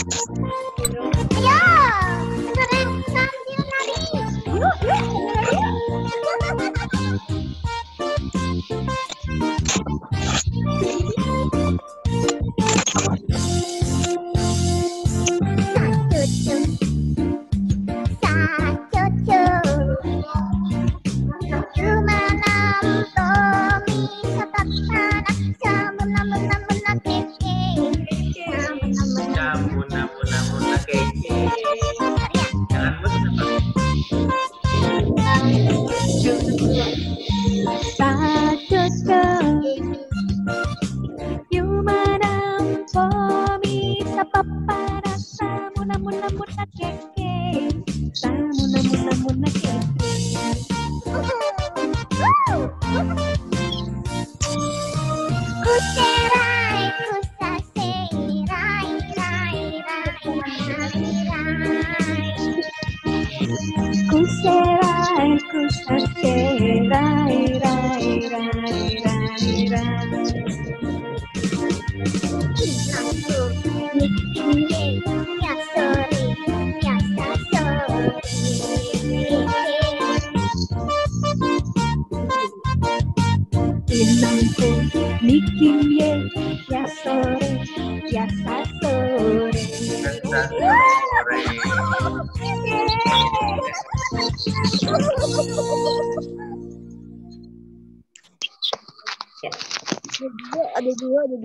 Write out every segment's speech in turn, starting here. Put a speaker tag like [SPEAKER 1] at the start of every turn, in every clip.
[SPEAKER 1] Ayo, keren sambil nari. Yuk,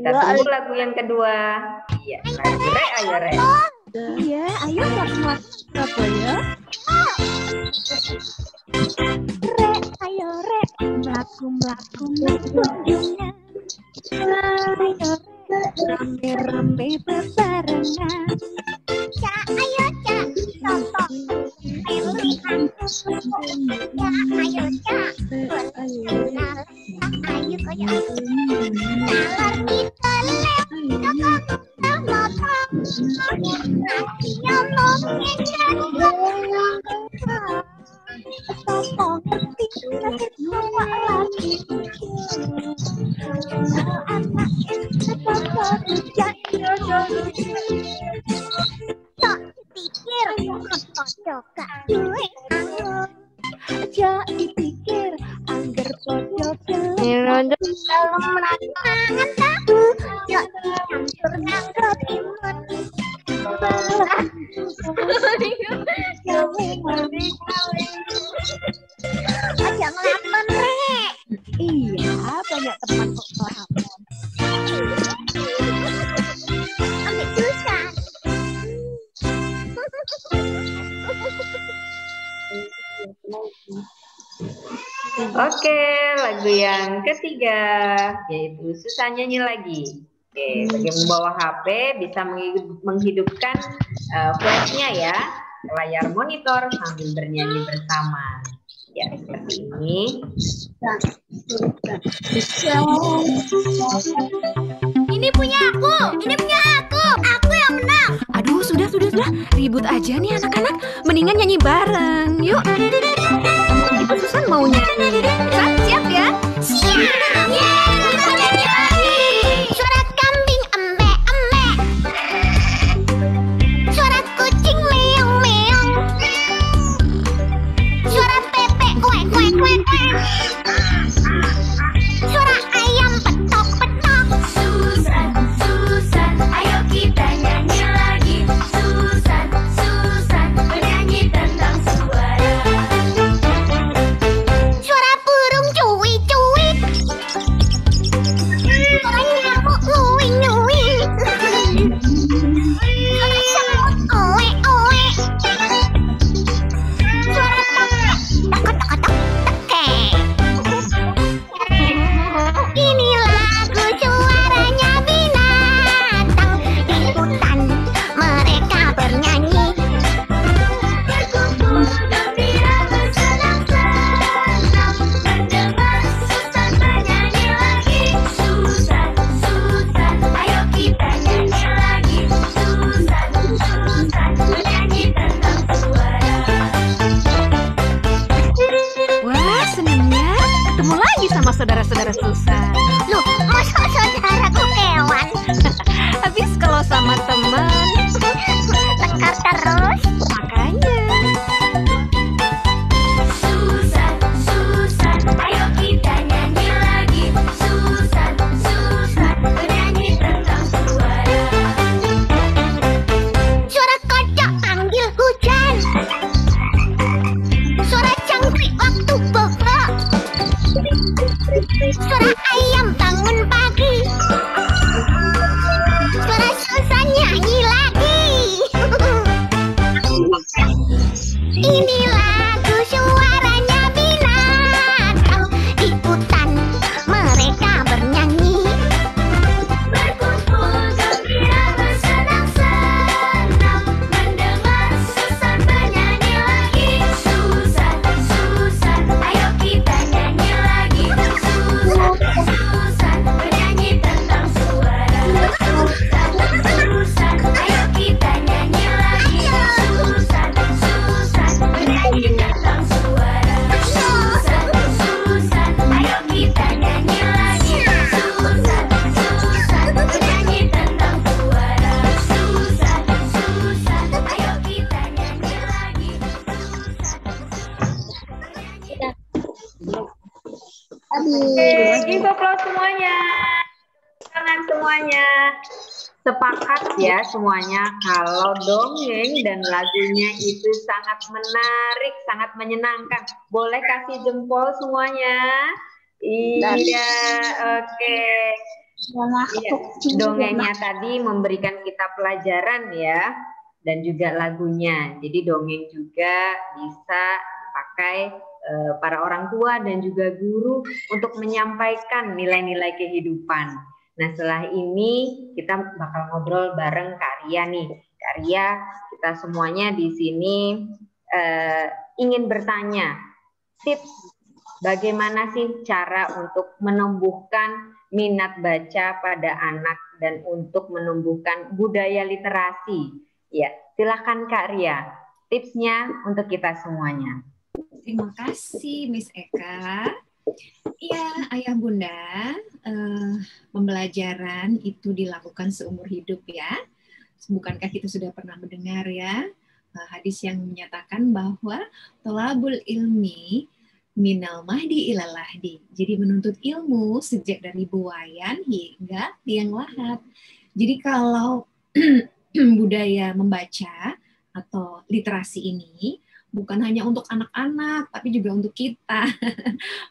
[SPEAKER 2] Kita tunggu lagu yang kedua. Iya, lagu Re, ayo Re.
[SPEAKER 1] Iya, ayo apa ya? Re, ayo Re, melaku dunia. Ayo Re, rame bebarengan. Ca, ayo Ca, contoh. Pilihan ya, ayo Ca. Ayo koyo. Nalar kita dipikir angger podo dalam rancangan tahu ya campur nangkep imun aja ngelakon Rek. Iya, banyak teman kok ngelakon. Ambil susah.
[SPEAKER 2] Oke, lagu yang ketiga yaitu Susah Nyanyi Lagi. Oke, bagi yang membawa HP bisa menghidupkan flashnya ya, layar monitor sambil bernyanyi bersama. Ya, seperti ini.
[SPEAKER 1] Ini punya aku yang menang.
[SPEAKER 3] Aduh, sudah. Ribut aja nih anak-anak. Mendingan nyanyi bareng. Yuk. Itu Susan mau nyanyi. Susan, siap ya?
[SPEAKER 1] Siap. Kita nyanyi lagi. Suara kambing embe-embe. Suara kucing meong-meong. Suara bebek kuek-kuek-kuek. Suara ayam petok-petok.
[SPEAKER 4] Susan, ayo kita nyanyi lagi. Susan, bernyanyi tentang suara.
[SPEAKER 1] Suara burung cuit-cuit.
[SPEAKER 2] sepakat ya semuanya kalau dongeng dan lagunya itu sangat menarik, sangat menyenangkan. Boleh kasih jempol semuanya? Iya, oke. Iya, dongengnya tadi memberikan kita pelajaran ya, dan juga lagunya. Jadi dongeng juga bisa dipakai para orang tua dan juga guru untuk menyampaikan nilai-nilai kehidupan. Nah, setelah ini kita bakal ngobrol bareng Kak Ria nih. Kak Ria, kita semuanya di sini ingin bertanya, tips bagaimana sih cara untuk menumbuhkan minat baca pada anak dan untuk menumbuhkan budaya literasi? Ya, silakan Kak Ria. Tipsnya untuk kita semuanya.
[SPEAKER 3] Terima kasih Miss Eka. Iya, Ayah Bunda, pembelajaran itu dilakukan seumur hidup ya. Bukankah kita sudah pernah mendengar ya hadis yang menyatakan bahwa thalabul ilmi minal mahdi ilal lahdi. Jadi menuntut ilmu sejak dari buayan hingga tiang lahat. Jadi kalau budaya membaca atau literasi ini bukan hanya untuk anak-anak, tapi juga untuk kita.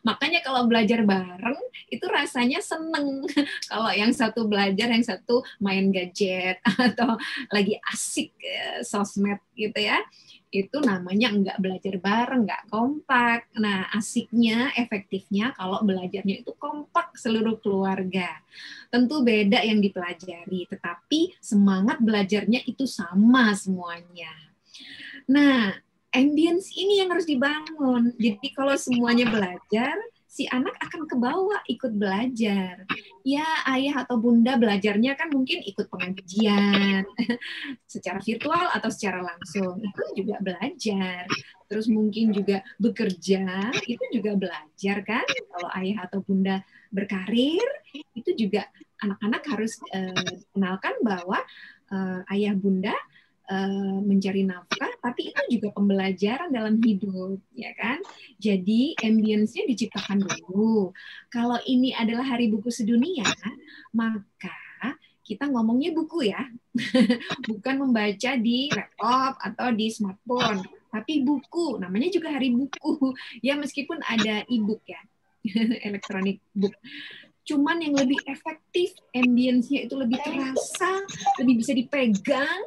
[SPEAKER 3] Makanya kalau belajar bareng, itu rasanya seneng. Kalau yang satu belajar, yang satu main gadget, atau lagi asik sosmed gitu ya, itu namanya nggak belajar bareng, nggak kompak. Nah, asiknya, efektifnya kalau belajarnya itu kompak seluruh keluarga. Tentu beda yang dipelajari, tetapi semangat belajarnya itu sama semuanya. Nah, ambience ini yang harus dibangun. Jadi kalau semuanya belajar, si anak akan ke bawah ikut belajar. Ya, ayah atau bunda belajarnya kan mungkin ikut pengajian secara virtual atau secara langsung. Itu juga belajar. Terus mungkin juga bekerja, itu juga belajar kan. Kalau ayah atau bunda berkarir, itu juga anak-anak harus kenalkan bahwa ayah bunda mencari nafkah, tapi itu juga pembelajaran dalam hidup, ya kan? Jadi ambience-nya diciptakan dulu. Kalau ini adalah Hari Buku Sedunia, maka kita ngomongnya buku ya, bukan membaca di laptop atau di smartphone, tapi buku. Namanya juga Hari Buku, ya meskipun ada e-book ya, electronic book. Cuman yang lebih efektif, ambience-nya itu lebih terasa, lebih bisa dipegang.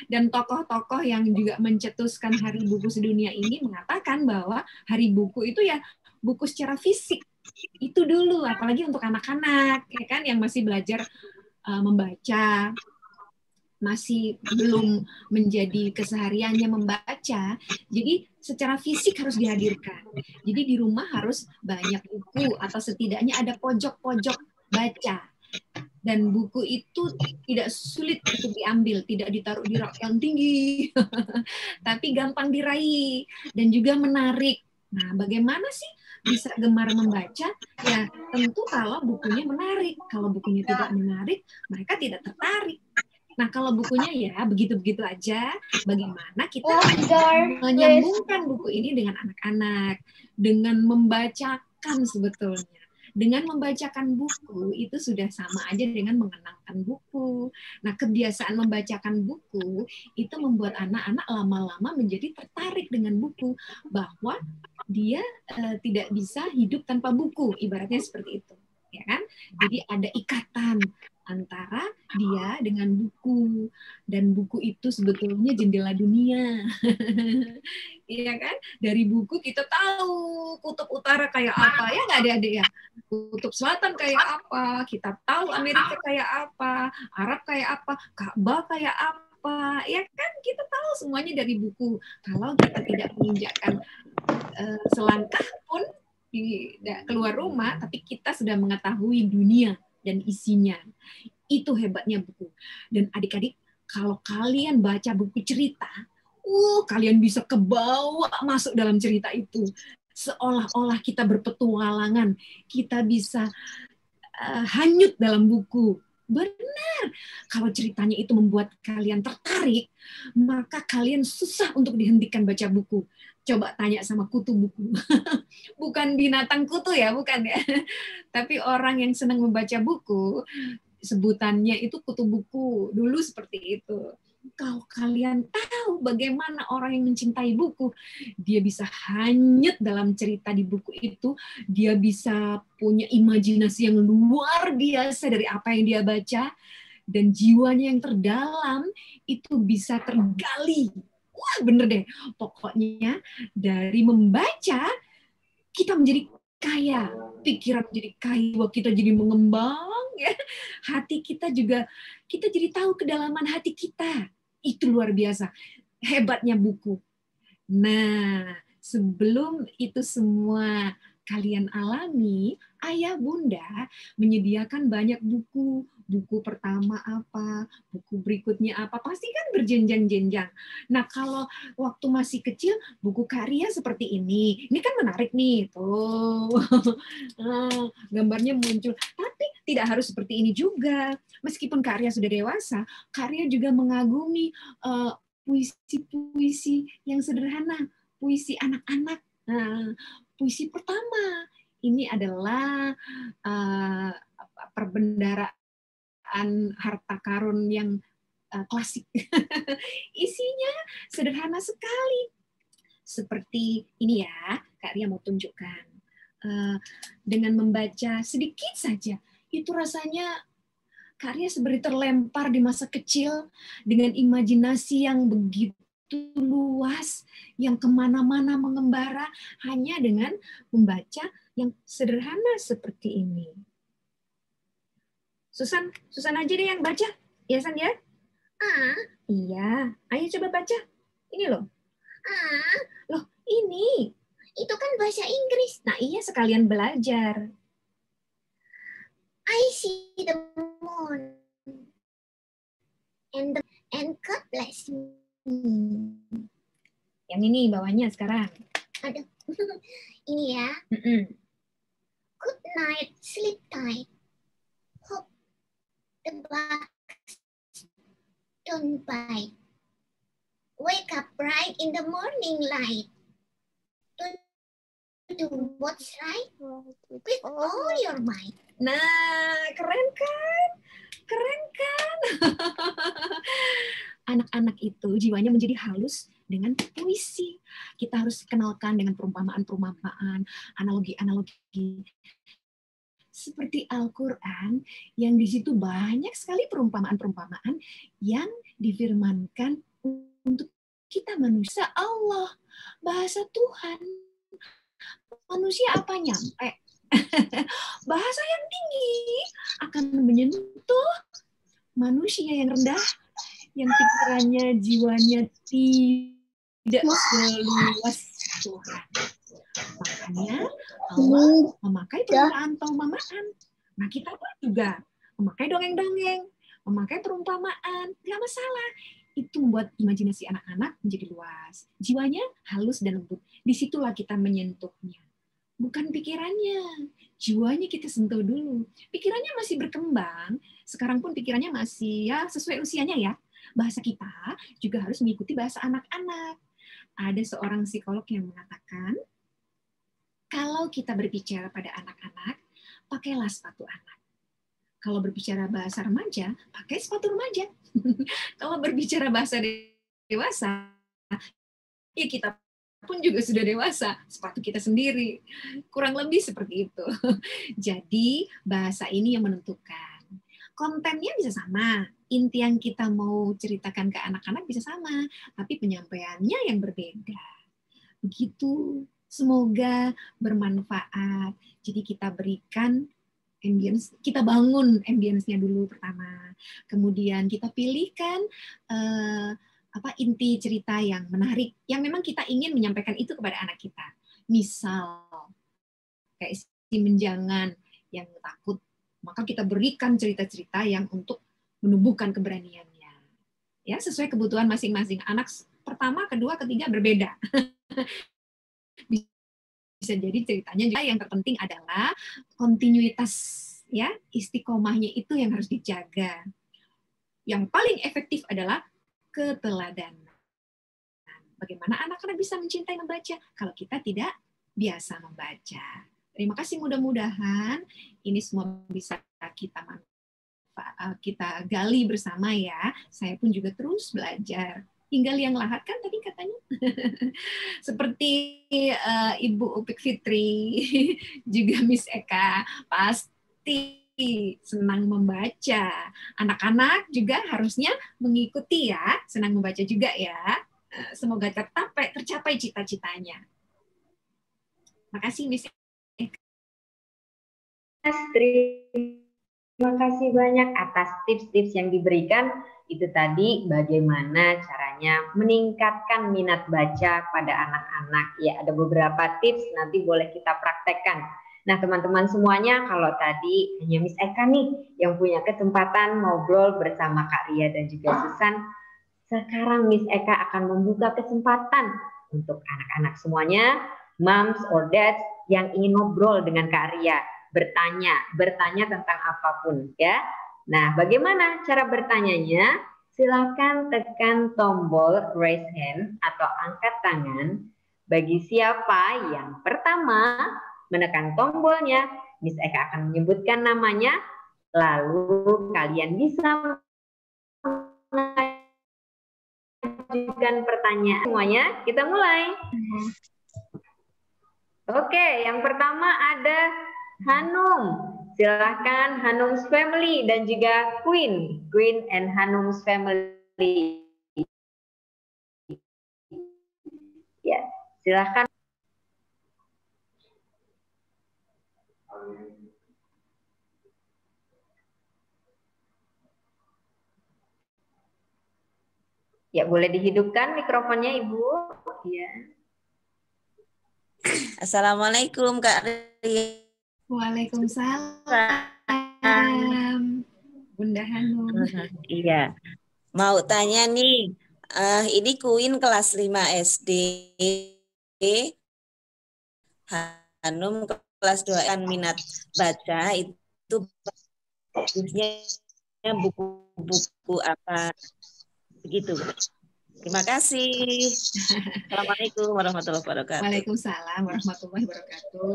[SPEAKER 3] Dan tokoh-tokoh yang juga mencetuskan Hari Buku Sedunia ini mengatakan bahwa Hari Buku itu ya buku secara fisik. Itu dulu, apalagi untuk anak-anak, ya kan, yang masih belajar membaca, masih belum menjadi kesehariannya membaca. Jadi secara fisik harus dihadirkan. Jadi di rumah harus banyak buku atau setidaknya ada pojok-pojok baca. Dan buku itu tidak sulit untuk diambil, tidak ditaruh di rak yang tinggi, tapi gampang diraih dan juga menarik. Nah, bagaimana sih bisa gemar membaca? Ya, tentu kalau bukunya menarik. Kalau bukunya tidak menarik, mereka tidak tertarik. Nah, kalau bukunya ya begitu-begitu aja, bagaimana kita menyambungkan buku ini dengan anak-anak, dengan membacakan sebetulnya. Dengan membacakan buku, itu sudah sama aja dengan mengenalkan buku. Nah, kebiasaan membacakan buku, itu membuat anak-anak lama-lama menjadi tertarik dengan buku, bahwa dia tidak bisa hidup tanpa buku, ibaratnya seperti itu. Ya kan? Jadi ada ikatan antara dia dengan buku, dan buku itu sebetulnya jendela dunia. Iya kan? Dari buku kita tahu kutub utara kayak apa, ya nggak adik-adik ya? Kutub selatan kayak apa, kita tahu Amerika kayak apa, Arab kayak apa, Ka'bah kayak apa, ya kan? Kita tahu semuanya dari buku. Kalau kita tidak menginjakkan selangkah pun keluar rumah, tapi kita sudah mengetahui dunia dan isinya. Itu hebatnya buku. Dan adik-adik, kalau kalian baca buku cerita, kalian bisa kebawa masuk dalam cerita itu. Seolah-olah kita berpetualangan, kita bisa hanyut dalam buku. Benar, kalau ceritanya itu membuat kalian tertarik, maka kalian susah untuk dihentikan baca buku. Coba tanya sama kutu buku. Bukan binatang kutu ya, bukan ya. Tapi orang yang senang membaca buku, sebutannya itu kutu buku. Dulu seperti itu. Kalau kalian tahu bagaimana orang yang mencintai buku, dia bisa hanyut dalam cerita di buku itu, dia bisa punya imajinasi yang luar biasa dari apa yang dia baca, dan jiwanya yang terdalam itu bisa tergali. Wah, bener deh. Pokoknya dari membaca, kita menjadi kaya, pikiran menjadi kaya, kita jadi mengembang, ya. Hati kita juga, kita jadi tahu kedalaman hati kita. Itu luar biasa, hebatnya buku. Nah, sebelum itu semua kalian alami, ayah bunda menyediakan banyak buku. Buku pertama apa, buku berikutnya apa, pasti kan berjenjang-jenjang. Nah, kalau waktu masih kecil, buku karya seperti ini kan menarik nih, tuh. Gambarnya muncul. Tapi tidak harus seperti ini juga. Meskipun karya sudah dewasa, karya juga mengagumi puisi-puisi yang sederhana, puisi anak-anak. Nah, puisi pertama ini adalah perbendaharaan harta karun yang klasik. Isinya sederhana sekali. Seperti ini ya, Kak Ria mau tunjukkan. Dengan membaca sedikit saja, itu rasanya Kak Ria seperti terlempar di masa kecil dengan imajinasi yang begitu luas, yang kemana-mana mengembara hanya dengan membaca yang sederhana seperti ini. Susan aja deh yang baca, ya San ya? Iya, ayo coba baca. Ini loh. Loh ini, itu kan bahasa Inggris. Nah iya, sekalian belajar.
[SPEAKER 1] I see the moon. And God bless me.
[SPEAKER 3] Yang ini bawahnya sekarang.
[SPEAKER 1] Aduh. Ini ya. Good night, sleep tight. Hope the bugs don't bite. Wake up bright in the morning light. To do what's right with all your might.
[SPEAKER 3] Nah, keren kan? Keren kan? Anak-anak itu jiwanya menjadi halus dengan puisi. Kita harus kenalkan dengan perumpamaan-perumpamaan, analogi-analogi. Seperti Al-Quran, yang di situ banyak sekali perumpamaan-perumpamaan yang difirmankan untuk kita manusia. Allah, bahasa Tuhan. Manusia apa nyampe? Bahasa yang tinggi akan menyentuh manusia yang rendah, yang pikirannya, jiwanya tidak seluas Tuhan. Makanya Allah memakai perumpamaan. Nah, kita pun juga memakai dongeng-dongeng, memakai perumpamaan, nggak masalah. Itu membuat imajinasi anak-anak menjadi luas. Jiwanya halus dan lembut. Disitulah kita menyentuhnya. Bukan pikirannya, jiwanya kita sentuh dulu. Pikirannya masih berkembang, sekarang pun pikirannya masih ya sesuai usianya ya. Bahasa kita juga harus mengikuti bahasa anak-anak. Ada seorang psikolog yang mengatakan, kalau kita berbicara pada anak-anak, pakailah sepatu anak. Kalau berbicara bahasa remaja, pakai sepatu remaja. Kalau berbicara bahasa dewasa, ya kita pun juga sudah dewasa, sepatu kita sendiri. Kurang lebih seperti itu. Jadi bahasa ini yang menentukan. Kontennya bisa sama, inti yang kita mau ceritakan ke anak-anak bisa sama, tapi penyampaiannya yang berbeda. Begitu. Semoga bermanfaat. Jadi kita berikan ambience, kita bangun ambience-nya dulu pertama. Kemudian kita pilihkan inti cerita yang menarik, yang memang kita ingin menyampaikan itu kepada anak kita. Misal kayak si menjangan yang takut, maka kita berikan cerita-cerita yang untuk menumbuhkan keberaniannya. Ya, sesuai kebutuhan masing-masing. Anak pertama, kedua, ketiga berbeda. Bisa jadi ceritanya juga yang terpenting adalah kontinuitas, ya, istiqomahnya itu yang harus dijaga. Yang paling efektif adalah keteladanan. Bagaimana anak-anak bisa mencintai membaca kalau kita tidak biasa membaca? Terima kasih, mudah-mudahan ini semua bisa kita manfaatkan kita gali bersama ya. Saya pun juga terus belajar. Tinggal yang lahat kan tadi katanya. Seperti Ibu Upik Fitri, juga Miss Eka, pasti senang membaca. Anak-anak juga harusnya mengikuti ya, senang membaca juga ya. Semoga tercapai cita-citanya. Makasih Miss Eka.
[SPEAKER 2] Terima kasih banyak atas tips-tips yang diberikan. Itu tadi bagaimana caranya meningkatkan minat baca pada anak-anak. Ya, ada beberapa tips nanti boleh kita praktekkan. Nah, teman-teman semuanya, kalau tadi hanya Miss Eka nih yang punya kesempatan ngobrol bersama Kak Ria dan juga Susan, sekarang Miss Eka akan membuka kesempatan untuk anak-anak semuanya, moms or dads yang ingin ngobrol dengan Kak Ria, bertanya tentang apapun ya. Nah, bagaimana cara bertanyanya? Silakan tekan tombol raise hand atau angkat tangan. Bagi siapa yang pertama menekan tombolnya, Miss Eka akan menyebutkan namanya, lalu kalian bisa mengajukan pertanyaan. Semuanya, kita mulai. Oke, yang pertama ada Hanum. Silahkan Hanum's Family dan juga Queen and Hanum's Family. Ya, silahkan. Ya, boleh dihidupkan mikrofonnya, Ibu. Ya.
[SPEAKER 1] Assalamualaikum Kak Ria.
[SPEAKER 3] Waalaikumsalam, Bunda Hanum.
[SPEAKER 1] Iya, mau tanya nih, ini Queen kelas 5 SD, Hanum kelas 2 kan minat baca, itu bagusnya buku-buku apa begitu. Terima kasih. Assalamualaikum warahmatullahi wabarakatuh.
[SPEAKER 3] Waalaikumsalam warahmatullahi wabarakatuh.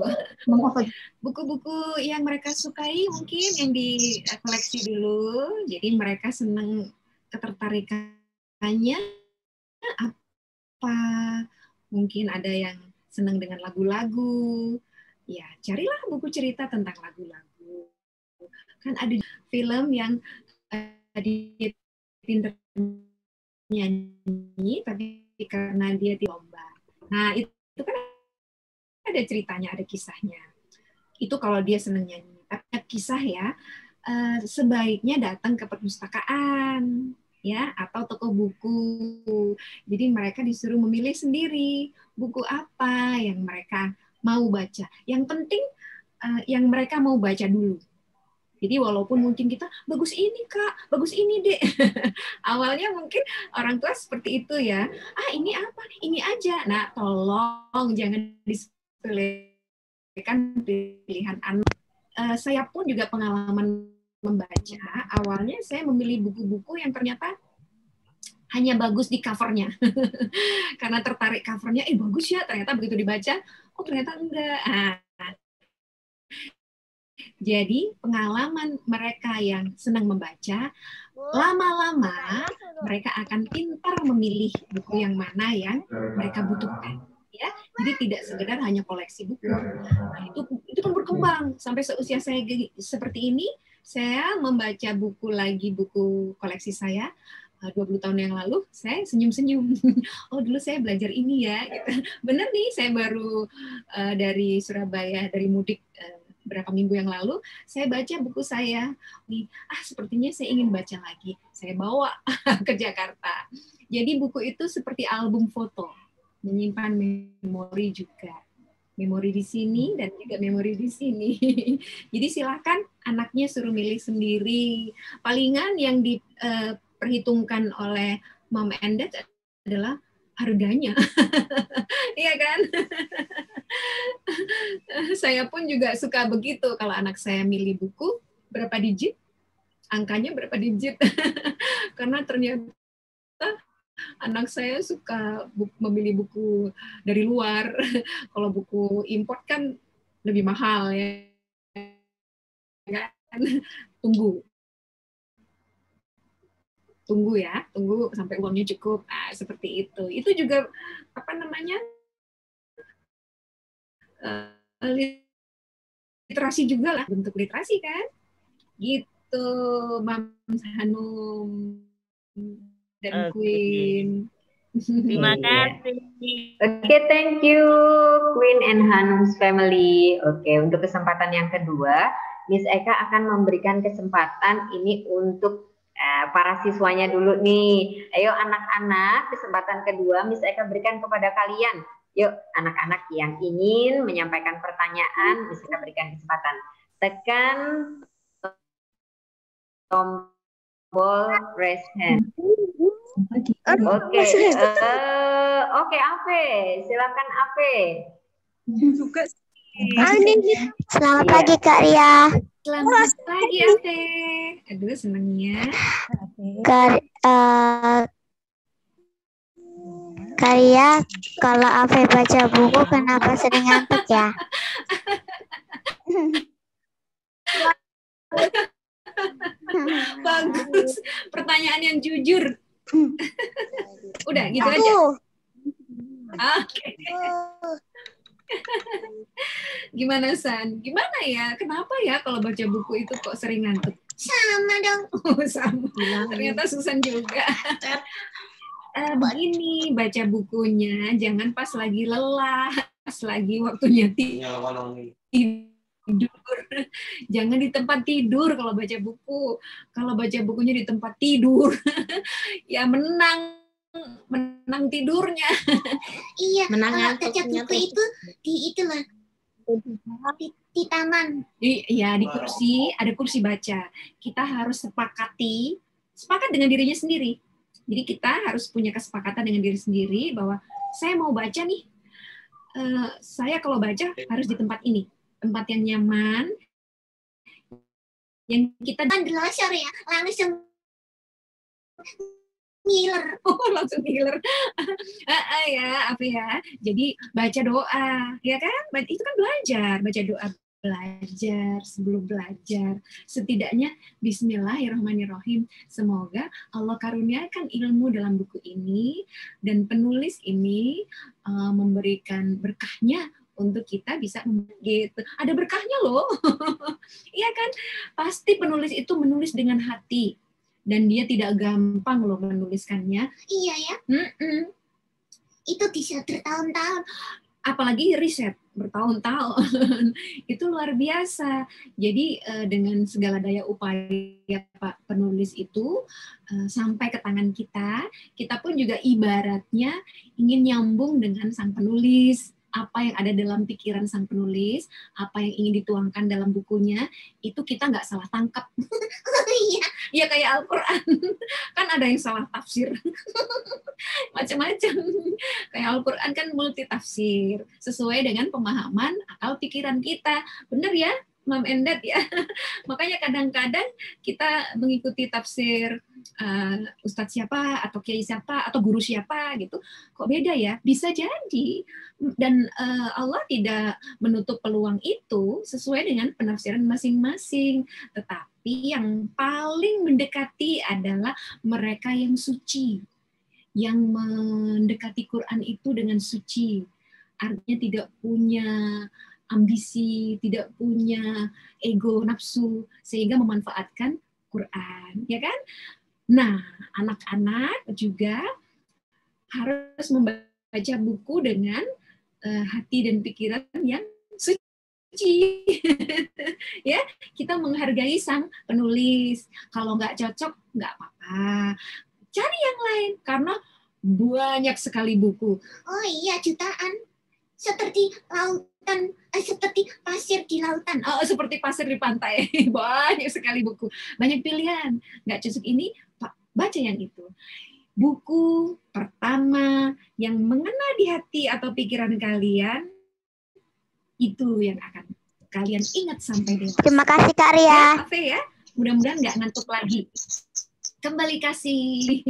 [SPEAKER 3] Buku-buku yang mereka sukai mungkin yang dikoleksi dulu, jadi mereka senang, ketertarikannya apa, mungkin ada yang senang dengan lagu-lagu, ya carilah buku cerita tentang lagu-lagu. Kan ada film yang dia pinter nyanyi, tapi karena dia di lomba. Nah, itu kan ada ceritanya, ada kisahnya. Itu kalau dia senang nyanyi. Tapi kisah ya, sebaiknya datang ke perpustakaan, ya, atau toko buku. Jadi mereka disuruh memilih sendiri buku apa yang mereka mau baca. Yang penting yang mereka mau baca dulu. Jadi walaupun mungkin kita, bagus ini Kak, bagus ini Dek. Awalnya mungkin orang tua seperti itu ya. Ini apa? Ini aja. Nah, tolong jangan disepelekan pilihan anak. Saya pun juga pengalaman membaca. Awalnya saya memilih buku-buku yang ternyata hanya bagus di covernya. Karena tertarik covernya, bagus ya. Ternyata begitu dibaca, oh ternyata enggak. Jadi pengalaman mereka yang senang membaca, lama-lama mereka akan pintar memilih buku yang mana yang mereka butuhkan. Ya, jadi tidak sekedar hanya koleksi buku. Nah, itu pun berkembang sampai seusia saya seperti ini, saya membaca buku koleksi saya 20 tahun yang lalu, saya senyum-senyum. Oh, dulu saya belajar ini ya. Gitu. Benar nih, saya baru dari Surabaya, dari mudik beberapa minggu yang lalu, saya baca buku saya. Sepertinya saya ingin baca lagi. Saya bawa ke Jakarta. Jadi buku itu seperti album foto, menyimpan memori juga. Memori di sini dan juga memori di sini. Jadi silakan anaknya suruh milih sendiri. Palingan yang diperhitungkan oleh mom and dad adalah harganya. Iya kan? Saya pun juga suka begitu. Kalau anak saya milih buku, berapa digit? Angkanya berapa digit? Karena ternyata anak saya suka memilih buku dari luar. Kalau buku import kan lebih mahal ya. Kan? Tunggu. tunggu sampai uangnya cukup. Nah, seperti itu. Itu juga apa namanya? Literasi juga lah, bentuk literasi kan? Gitu, Mams Hanum dan Queen.
[SPEAKER 1] Terima
[SPEAKER 2] Iya.
[SPEAKER 1] kasih.
[SPEAKER 2] Oke, thank you Queen and Hanum's family. Oke, untuk kesempatan yang kedua, Miss Eka akan memberikan kesempatan ini untuk para siswanya dulu nih. Ayo anak-anak, kesempatan kedua Miss Eka berikan kepada kalian. Yuk, anak-anak yang ingin menyampaikan pertanyaan, Miss Eka berikan kesempatan. Tekan tombol raise hand. Oke, Ave, silakan Ave.
[SPEAKER 5] Selamat pagi Kak Ria.
[SPEAKER 3] Selamat pagi, Ate. Aduh, senangnya.
[SPEAKER 5] Kak Ria, kalau Ave baca buku kenapa sering ngantuk ya?
[SPEAKER 3] Bagus. Pertanyaan yang jujur. Udah, gitu aja. Oke. Gimana, San? Gimana ya? Kenapa ya kalau baca buku itu kok sering ngantuk?
[SPEAKER 5] Sama dong.
[SPEAKER 3] Oh, sama. Ternyata Susan juga. Begini, baca bukunya jangan pas lagi lelah, pas lagi waktunya tidur. Jangan di tempat tidur kalau baca buku. Kalau baca bukunya di tempat tidur, ya menang tidurnya.
[SPEAKER 5] Iya,
[SPEAKER 1] Menang
[SPEAKER 5] kalau baca
[SPEAKER 1] ngantuknya
[SPEAKER 5] buku itu di taman.
[SPEAKER 3] Iya, di kursi, ada kursi baca. Kita harus sepakat dengan dirinya sendiri. Jadi kita harus punya kesepakatan dengan diri sendiri bahwa saya mau baca nih. Saya kalau baca harus di tempat ini, tempat yang nyaman, yang kita
[SPEAKER 5] Belajar ya, langsung ngiler.
[SPEAKER 3] Oh, langsung ngiler. Ya, apa ya? Jadi baca doa, ya kan? Itu kan belajar, baca doa, belajar sebelum belajar. Setidaknya Bismillahirrahmanirrahim. Semoga Allah karuniakan ilmu dalam buku ini dan penulis ini memberikan berkahnya untuk kita bisa gitu. Ada berkahnya loh. Iya kan? Pasti penulis itu menulis dengan hati. Dan dia tidak gampang loh menuliskannya.
[SPEAKER 5] Iya ya. Itu bisa bertahun-tahun.
[SPEAKER 3] Apalagi riset bertahun-tahun. Itu luar biasa. Jadi dengan segala daya upaya Pak penulis itu sampai ke tangan kita pun juga ibaratnya ingin nyambung dengan sang penulis. Apa yang ada dalam pikiran sang penulis, apa yang ingin dituangkan dalam bukunya, itu kita nggak salah tangkap.
[SPEAKER 5] Iya.
[SPEAKER 3] Ya kayak Al-Quran, kan ada yang salah tafsir. Macam-macam. Kayak Al-Quran kan multi tafsir, sesuai dengan pemahaman akal pikiran kita. Bener ya, Mam Endet ya. Makanya kadang-kadang kita mengikuti tafsir ustadz siapa atau kiai siapa atau guru siapa gitu, kok beda ya? Bisa jadi, dan Allah tidak menutup peluang itu sesuai dengan penafsiran masing-masing. Tetapi yang paling mendekati adalah mereka yang suci, yang mendekati Quran itu dengan suci, artinya tidak punya ambisi, tidak punya ego nafsu, sehingga memanfaatkan Quran, ya kan? Nah, anak-anak juga harus membaca buku dengan hati dan pikiran yang suci. Ya, kita menghargai sang penulis. Kalau nggak cocok, nggak apa-apa. Cari yang lain, karena banyak sekali buku.
[SPEAKER 5] Oh iya, jutaan. Seperti lautan, seperti pasir di lautan.
[SPEAKER 3] Oh, seperti pasir di pantai. Banyak sekali buku. Banyak pilihan. Nggak cocok ini, baca yang itu. Buku pertama yang mengena di hati atau pikiran kalian, itu yang akan kalian ingat sampai dewasa.
[SPEAKER 5] Terima kasih Kak Ria.
[SPEAKER 3] Ya, Ave ya. Mudah-mudahan nggak ngantuk lagi. Kembali kasih.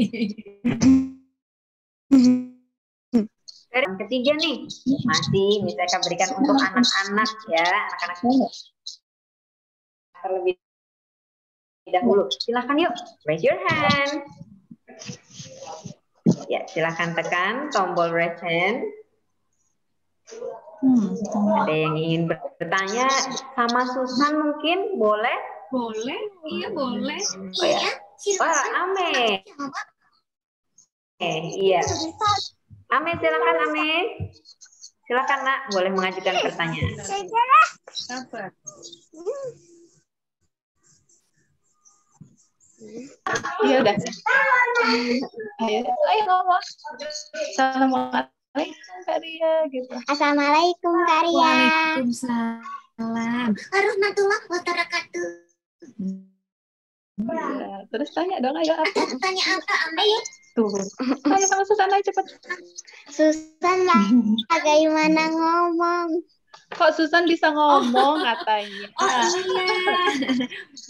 [SPEAKER 2] Yang ketiga nih, masih bisa kita berikan untuk anak-anak ya, anak-anak terlebih dahulu. Silahkan yuk, raise your hand. Ya, silakan tekan tombol raise hand. Ada yang ingin bertanya sama Susan mungkin? Boleh?
[SPEAKER 3] Boleh? Iya, boleh.
[SPEAKER 2] Oh ya.
[SPEAKER 5] Iya,
[SPEAKER 2] Wah,
[SPEAKER 5] silakan.
[SPEAKER 2] Ame.
[SPEAKER 5] Jawab.
[SPEAKER 2] Iya. Ame, silakan Ame. Silakan Nak, boleh mengajukan pertanyaan.
[SPEAKER 3] Apa?
[SPEAKER 6] Iya udah. Ayo ngomong. Assalamualaikum Kak Ria gitu.
[SPEAKER 5] Assalamualaikum Kak Ria.
[SPEAKER 3] Waalaikumsalam.
[SPEAKER 5] Warahmatullahi wabarakatuh.
[SPEAKER 6] Ya, terus tanya dong, ayo apa?
[SPEAKER 5] Ada tanya apa, Ame?
[SPEAKER 6] Tuh. Ayo sama Susan aja cepet.
[SPEAKER 5] Susan bagaimana ngomong?
[SPEAKER 6] Kok Susan bisa ngomong katanya?
[SPEAKER 3] Oh iya.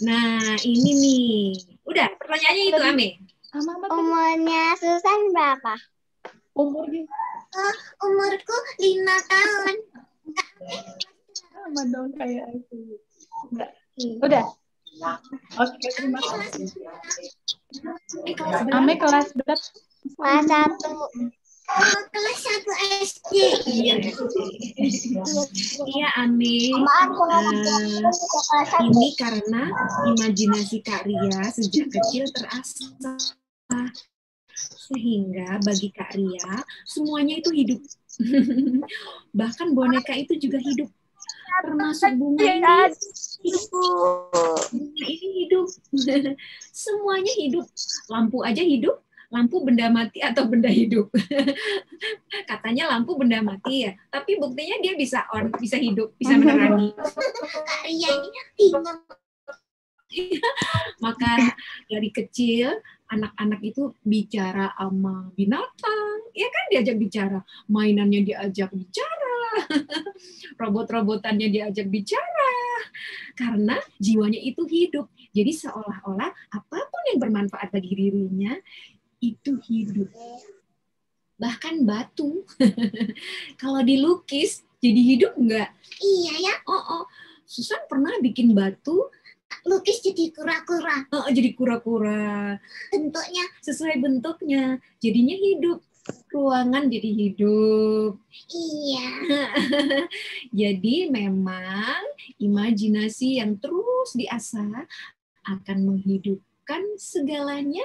[SPEAKER 3] Nah, ini nih. Udah, pertanyaannya itu, Ame.
[SPEAKER 6] Sama apa tadi?
[SPEAKER 5] Umurnya Susan berapa?
[SPEAKER 6] Umurnya
[SPEAKER 5] Umurku 5 tahun.
[SPEAKER 6] sama dong kayak aku. Udah. Oke, terima kasih. Ame kelas berapa?
[SPEAKER 5] Kelas 1. Kelas 1 SD.
[SPEAKER 3] Iya. Iya, Ame. Ini karena imajinasi Kak Ria sejak kecil terasah. Sehingga bagi Kak Ria, semuanya itu hidup. Bahkan boneka itu juga hidup. Termasuk bunga ini hidup. Bunga ini hidup. Semuanya hidup. Lampu aja hidup. Lampu benda mati atau benda hidup. Katanya lampu benda mati ya. Tapi buktinya dia bisa on, bisa hidup, bisa menerangi.
[SPEAKER 5] Kak Ria ini bingung.
[SPEAKER 3] Maka dari kecil anak-anak itu bicara sama binatang, ya kan, diajak bicara, mainannya diajak bicara, robot-robotannya diajak bicara, karena jiwanya itu hidup. Jadi seolah-olah apapun yang bermanfaat bagi dirinya itu hidup. Bahkan batu, kalau dilukis jadi hidup enggak?
[SPEAKER 5] Iya ya,
[SPEAKER 3] Oh, Susan pernah bikin batu.
[SPEAKER 5] lukis jadi kura-kura.
[SPEAKER 3] Jadi kura-kura,
[SPEAKER 5] Bentuknya
[SPEAKER 3] sesuai bentuknya, jadinya hidup. Ruangan jadi hidup.
[SPEAKER 5] iya.
[SPEAKER 3] Jadi memang imajinasi yang terus diasah akan menghidupkan segalanya.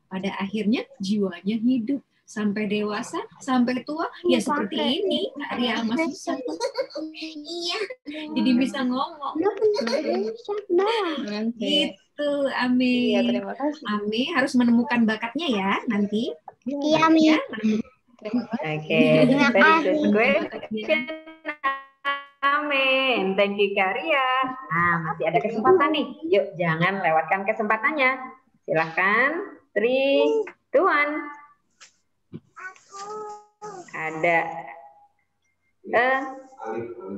[SPEAKER 3] Pada akhirnya jiwanya hidup. Sampai dewasa, sampai tua, ya seperti ini Kak Ria sama Susan.
[SPEAKER 5] Iya.
[SPEAKER 3] Jadi bisa ngomong.
[SPEAKER 6] Nanti.
[SPEAKER 3] Gitu, Ame.
[SPEAKER 6] Iya, terima kasih.
[SPEAKER 3] Ame harus menemukan bakatnya ya nanti.
[SPEAKER 5] Iya, Mi.
[SPEAKER 3] Ya, menemukan
[SPEAKER 6] Terima kasih.
[SPEAKER 2] Oke,
[SPEAKER 5] Terima
[SPEAKER 2] very
[SPEAKER 5] kasih.
[SPEAKER 2] good question. Amin. Thank you Kak Ria. Nah, masih ada kesempatan nih. Yuk, jangan lewatkan kesempatannya. Silahkan. 3, 2, 1. Ada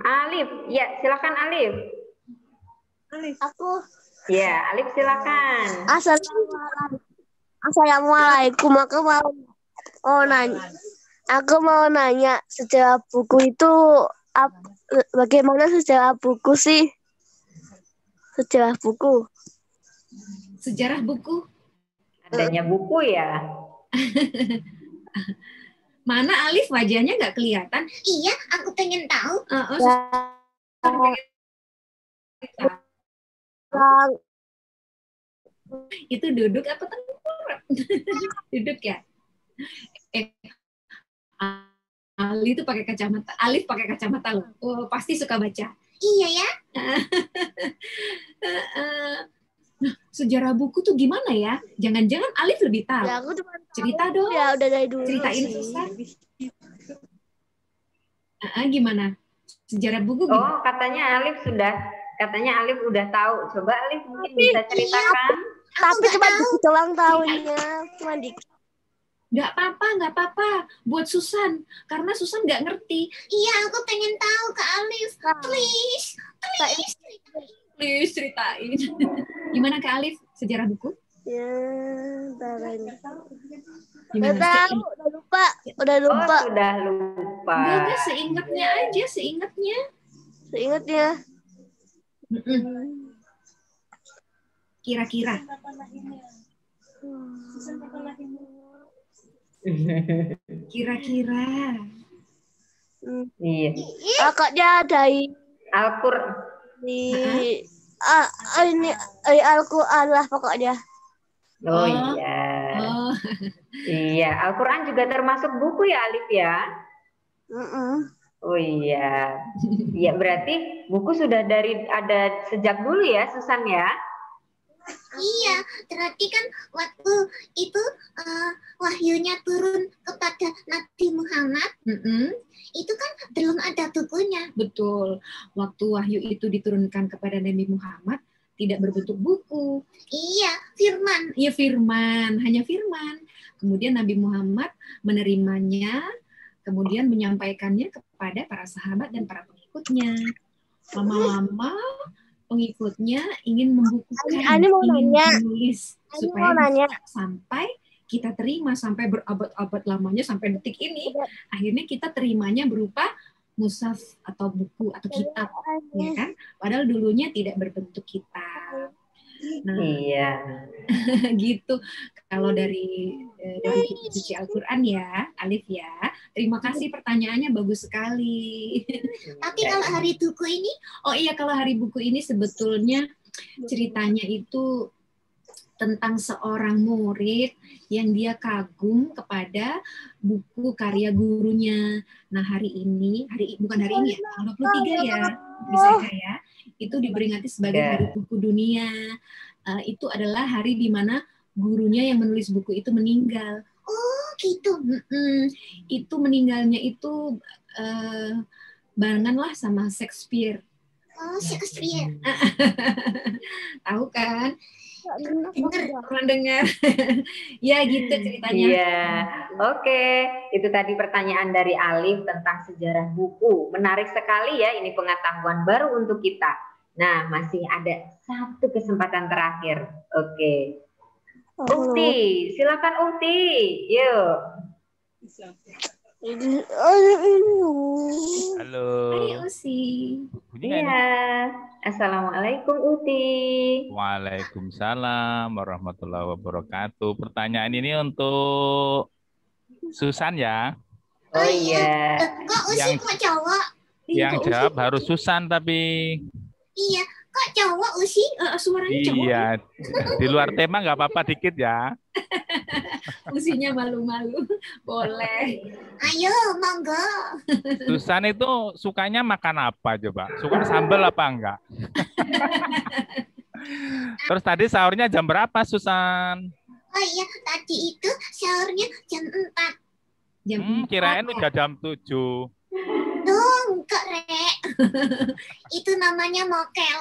[SPEAKER 2] Alif. Ya, silakan Alif.
[SPEAKER 5] Aku
[SPEAKER 2] Ya, Alif silakan.
[SPEAKER 7] Assalamualaikum. Aku mau nanya sejarah buku itu bagaimana sejarah buku sih? Sejarah buku.
[SPEAKER 3] sejarah buku.
[SPEAKER 2] Adanya buku ya.
[SPEAKER 3] Mana Alif, wajahnya nggak kelihatan?
[SPEAKER 5] iya, aku pengen tahu.
[SPEAKER 3] Itu duduk apa tengkurap? Duduk ya. Alif itu pakai kacamata. Alif pakai kacamata loh. Oh, pasti suka baca.
[SPEAKER 5] Iya ya.
[SPEAKER 3] Nah, sejarah buku tuh gimana ya? Jangan-jangan Alif lebih tahu.
[SPEAKER 7] Ya, aku cuma
[SPEAKER 3] Cerita dong.
[SPEAKER 7] ya udah dari dulu.
[SPEAKER 3] Ceritain
[SPEAKER 7] sih.
[SPEAKER 3] Susan. Gimana? Sejarah buku
[SPEAKER 2] Oh,
[SPEAKER 3] gimana?
[SPEAKER 2] katanya Alif udah tahu. Coba Alif mungkin bisa ceritakan.
[SPEAKER 7] Tapi cuma dikit doang tahunnya, cuma dikit.
[SPEAKER 3] Nggak apa-apa. Buat Susan. Karena Susan nggak ngerti.
[SPEAKER 5] Iya, aku pengen tahu Kak Alif. Please.
[SPEAKER 3] Please ceritain. Gimana Kak Alif? Sejarah buku?
[SPEAKER 7] Ya, barangnya.
[SPEAKER 3] Gimana?
[SPEAKER 7] Udah lupa.
[SPEAKER 2] Oh, sudah lupa.
[SPEAKER 3] Enggak, seingatnya aja, seingatnya.
[SPEAKER 7] Seingatnya.
[SPEAKER 3] Kira-kira. Kira-kira.
[SPEAKER 2] Iya.
[SPEAKER 7] Kakaknya dari
[SPEAKER 2] Al-Qur'an.
[SPEAKER 7] Ini Al-Quran lah pokoknya.
[SPEAKER 2] Oh
[SPEAKER 3] Oh.
[SPEAKER 2] iya.
[SPEAKER 3] Oh,
[SPEAKER 2] Iya, Al-Qur'an juga termasuk buku ya, Alif ya? Oh iya. Iya, berarti buku sudah ada sejak dulu ya, Susan ya?
[SPEAKER 5] Iya, berarti kan waktu itu wahyunya turun kepada Nabi Muhammad, itu kan belum ada bukunya.
[SPEAKER 3] betul. Waktu wahyu itu diturunkan kepada Nabi Muhammad, tidak berbentuk buku.
[SPEAKER 5] Iya, firman.
[SPEAKER 3] Iya, firman, hanya firman. Kemudian Nabi Muhammad menerimanya, kemudian menyampaikannya kepada para sahabat dan para pengikutnya. Lama-lama pengikutnya ingin membukukan,
[SPEAKER 7] Ani mau
[SPEAKER 3] ingin
[SPEAKER 7] nanya.
[SPEAKER 3] menulis
[SPEAKER 7] Ani
[SPEAKER 3] supaya
[SPEAKER 7] mau nanya.
[SPEAKER 3] bisa sampai kita terima sampai berabad-abad lamanya sampai detik ini. Akhirnya kita terimanya berupa mushaf atau buku atau kitab, ya kan? Padahal dulunya tidak berbentuk kitab. Nah,
[SPEAKER 2] Iya.
[SPEAKER 3] gitu. Kalau dari kitab suci Al-Qur'an ya, Alif ya. Terima kasih, pertanyaannya bagus sekali.
[SPEAKER 5] Tapi kalau hari buku ini,
[SPEAKER 3] Oh iya, kalau hari buku ini sebetulnya ceritanya itu tentang seorang murid yang dia kagum kepada buku karya gurunya. Nah, bukan hari ini ya, tanggal 23 ya, bisa ya. Itu diperingati sebagai Hari Buku Dunia. Itu adalah hari di mana gurunya yang menulis buku itu meninggal.
[SPEAKER 5] oh gitu.
[SPEAKER 3] Itu meninggalnya itu barengan lah sama Shakespeare.
[SPEAKER 5] Oh, Shakespeare.
[SPEAKER 3] Tahu kan?
[SPEAKER 5] Dengar.
[SPEAKER 3] Pernah dengar? Ya gitu ceritanya.
[SPEAKER 2] Iya. Oke, itu tadi pertanyaan dari Alif tentang sejarah buku. Menarik sekali ya, ini pengetahuan baru untuk kita. Nah, masih ada satu kesempatan terakhir. Oke. Ukti, silakan Ukti. Yuk.
[SPEAKER 8] Halo.
[SPEAKER 3] Hai Usi.
[SPEAKER 8] Bunyi nggak ini?
[SPEAKER 2] Iya. Assalamualaikum Uti.
[SPEAKER 8] Waalaikumsalam warahmatullahi wabarakatuh. Pertanyaan ini untuk Susan ya.
[SPEAKER 2] Oh iya.
[SPEAKER 5] Kok Usi
[SPEAKER 8] Yang-
[SPEAKER 5] kok cowok?
[SPEAKER 8] Yang jawab harus Susan tapi
[SPEAKER 5] Iya, kok cowok Usi?
[SPEAKER 3] Suaranya cowok.
[SPEAKER 8] iya di luar tema nggak apa-apa dikit ya.
[SPEAKER 3] Usinya malu-malu. Boleh.
[SPEAKER 5] Ayo, monggo.
[SPEAKER 8] Susan itu sukanya makan apa coba? Suka sambal apa enggak? Terus tadi sahurnya jam berapa Susan?
[SPEAKER 5] Oh iya, tadi itu sahurnya jam 4.
[SPEAKER 3] Jam
[SPEAKER 8] Kirain
[SPEAKER 3] 4.
[SPEAKER 8] udah jam 7.
[SPEAKER 5] Tuh, enggak, Rek. Itu namanya mokel.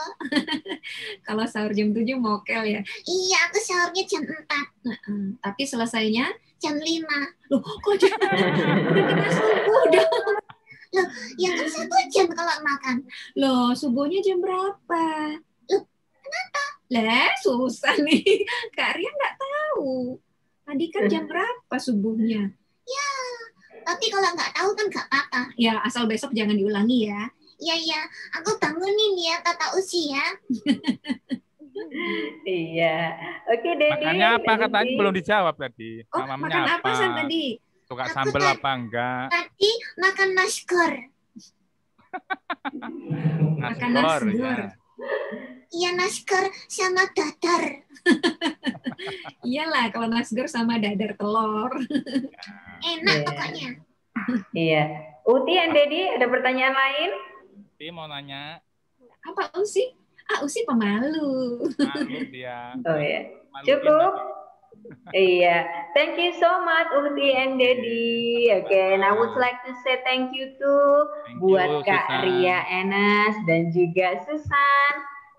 [SPEAKER 3] Kalau sahur jam 7 mokel ya.
[SPEAKER 5] Iya, aku sahurnya jam 4.
[SPEAKER 3] Tapi selesainya
[SPEAKER 5] Jam 5.
[SPEAKER 3] loh kok jam udah kita subuh dong.
[SPEAKER 5] Loh, ya kan 1 jam kalau makan.
[SPEAKER 3] Loh, subuhnya jam berapa?
[SPEAKER 5] Loh, kenapa?
[SPEAKER 3] Lah, susah nih. Kak Ria nggak tahu. Tadi kan jam berapa subuhnya?
[SPEAKER 5] Ya, tapi kalau nggak tahu kan nggak apa-apa.
[SPEAKER 3] Ya, asal besok jangan diulangi ya.
[SPEAKER 5] Iya, aku bangunin ya kata Usi ya.
[SPEAKER 2] Iya. Oke, Dedi.
[SPEAKER 8] Makannya apa
[SPEAKER 2] Dedi.
[SPEAKER 8] katanya belum dijawab tadi.
[SPEAKER 3] Oh,
[SPEAKER 8] Mamamnya
[SPEAKER 3] makan apa San tadi?
[SPEAKER 8] Suka
[SPEAKER 5] Aku
[SPEAKER 8] sambal
[SPEAKER 5] tadi-
[SPEAKER 8] apa enggak?
[SPEAKER 5] Tadi makan nasgor.
[SPEAKER 3] Makan
[SPEAKER 8] Nasgor,
[SPEAKER 3] nasgor.
[SPEAKER 8] ya.
[SPEAKER 5] Iya, nasgor sama dadar.
[SPEAKER 3] Iyalah, kalau nasgor sama dadar telur.
[SPEAKER 5] Enak
[SPEAKER 2] Iya.
[SPEAKER 5] pokoknya.
[SPEAKER 2] Iya. Uti dan Dedi ada pertanyaan lain?
[SPEAKER 8] Tapi mau nanya,
[SPEAKER 3] Apa Usi? Usi pemalu.
[SPEAKER 8] malu dia.
[SPEAKER 2] Oh ya.
[SPEAKER 8] Maluin
[SPEAKER 2] Cukup?
[SPEAKER 8] tapi.
[SPEAKER 2] Iya. Thank you so much Uti and Dedi. Oke, and I would like to say thank you to
[SPEAKER 8] Thank
[SPEAKER 2] buat
[SPEAKER 8] you,
[SPEAKER 2] Kak
[SPEAKER 8] Susan.
[SPEAKER 2] Ria Enas dan juga Susan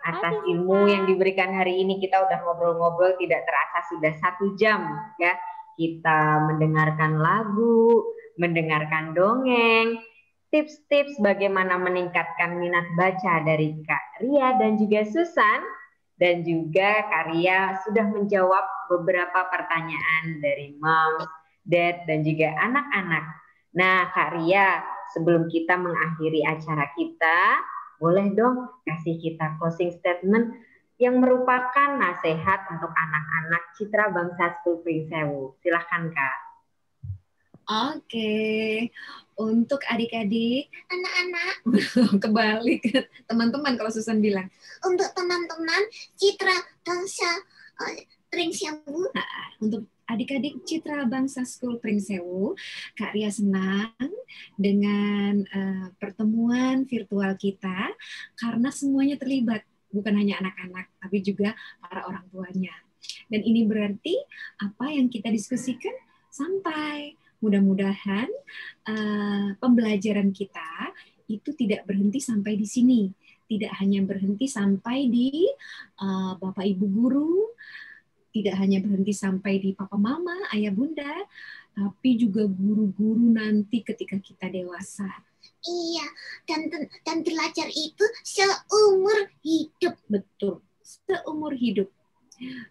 [SPEAKER 2] atas ilmu yang diberikan hari ini. Kita udah ngobrol-ngobrol tidak terasa sudah 1 jam ya. Kita mendengarkan lagu, mendengarkan dongeng, tips-tips bagaimana meningkatkan minat baca dari Kak Ria dan juga Susan. Dan juga Kak Ria sudah menjawab beberapa pertanyaan dari mom, dad, dan juga anak-anak. Nah, Kak Ria, sebelum kita mengakhiri acara kita, boleh dong kasih kita closing statement yang merupakan nasihat untuk anak-anak Citra Bangsa School Pringsewu. Silahkan Kak.
[SPEAKER 3] Oke, untuk adik-adik,
[SPEAKER 5] Anak-anak,
[SPEAKER 3] kebalik teman-teman kalau Susan bilang.
[SPEAKER 5] untuk teman-teman Citra Bangsa Pringsewu,
[SPEAKER 3] Untuk adik-adik Citra Bangsa School Pringsewu, Kak Ria senang dengan pertemuan virtual kita karena semuanya terlibat, bukan hanya anak-anak, tapi juga para orang tuanya. Dan ini berarti apa yang kita diskusikan sampai. Mudah-mudahan pembelajaran kita itu tidak berhenti sampai di sini. Tidak hanya berhenti sampai di Bapak Ibu guru, tidak hanya berhenti sampai di Papa Mama, Ayah Bunda, tapi juga guru-guru nanti ketika kita dewasa.
[SPEAKER 5] iya, dan belajar itu seumur hidup.
[SPEAKER 3] Betul, seumur hidup.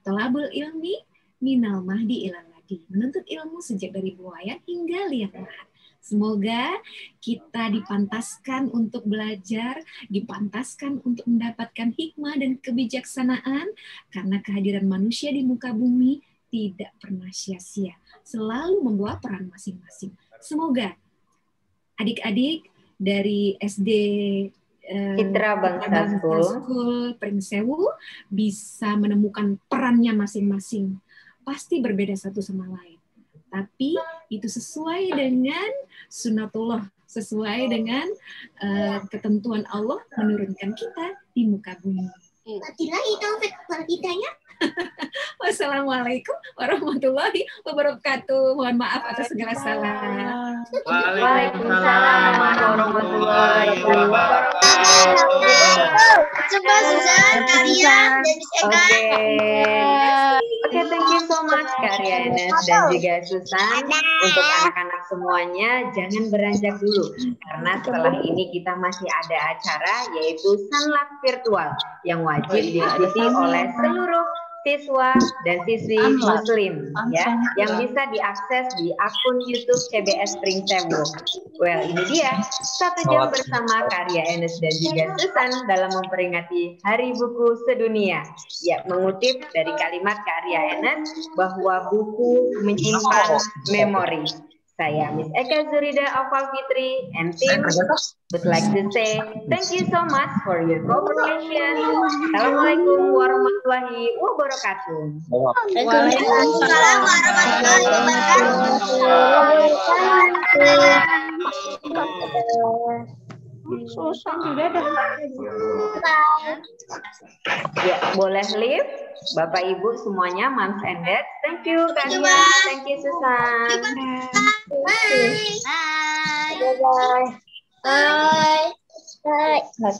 [SPEAKER 3] Thalabul ilmi minal mahdi ilal lahdi. Menuntut ilmu sejak dari buaya hingga liang lahat. Semoga kita dipantaskan untuk belajar, dipantaskan untuk mendapatkan hikmah dan kebijaksanaan, karena kehadiran manusia di muka bumi tidak pernah sia-sia, selalu membawa peran masing-masing. Semoga adik-adik dari SD
[SPEAKER 2] Citra Bangsa
[SPEAKER 3] School Pringsewu bisa menemukan perannya masing-masing. Pasti berbeda satu sama lain. Tapi itu sesuai dengan sunatullah, sesuai dengan ketentuan Allah menurunkan kita di muka bumi.
[SPEAKER 5] Wabillahi taufiq wal hidayah.
[SPEAKER 3] Wassalamualaikum warahmatullahi wabarakatuh. Mohon maaf atas segala salah.
[SPEAKER 2] Waalaikumsalam warahmatullahi wabarakatuh.
[SPEAKER 5] Coba Susan, kalian dan Miss Eka.
[SPEAKER 2] Oke, thank you so much Kak Rianes dan juga Susan. Untuk anak-anak semuanya, jangan beranjak dulu. Karena setelah ini kita masih ada acara yaitu Sanlat Virtual yang wajib diikuti oleh seluruh siswa dan siswi Muslim ya, yang bisa diakses di akun YouTube CBS Pringsewu. Well, ini dia 1 jam bersama Karya Enes dan juga Susan dalam memperingati Hari Buku Sedunia. Ya, mengutip dari kalimat Karya Enes bahwa buku menyimpan memori. Saya Miss Eka Zurida Afal Fitri and team would like to say thank you so much for your cooperation. Assalamualaikum warahmatullahi wabarakatuh.
[SPEAKER 5] Waalaikumsalam warahmatullahi wabarakatuh.
[SPEAKER 6] Susan juga dah.
[SPEAKER 2] Ya, boleh leave. Bapak Ibu semuanya, moms and dads. Thank you Kania, thank you Susan.
[SPEAKER 5] Bye. Bye. Bye. Bye.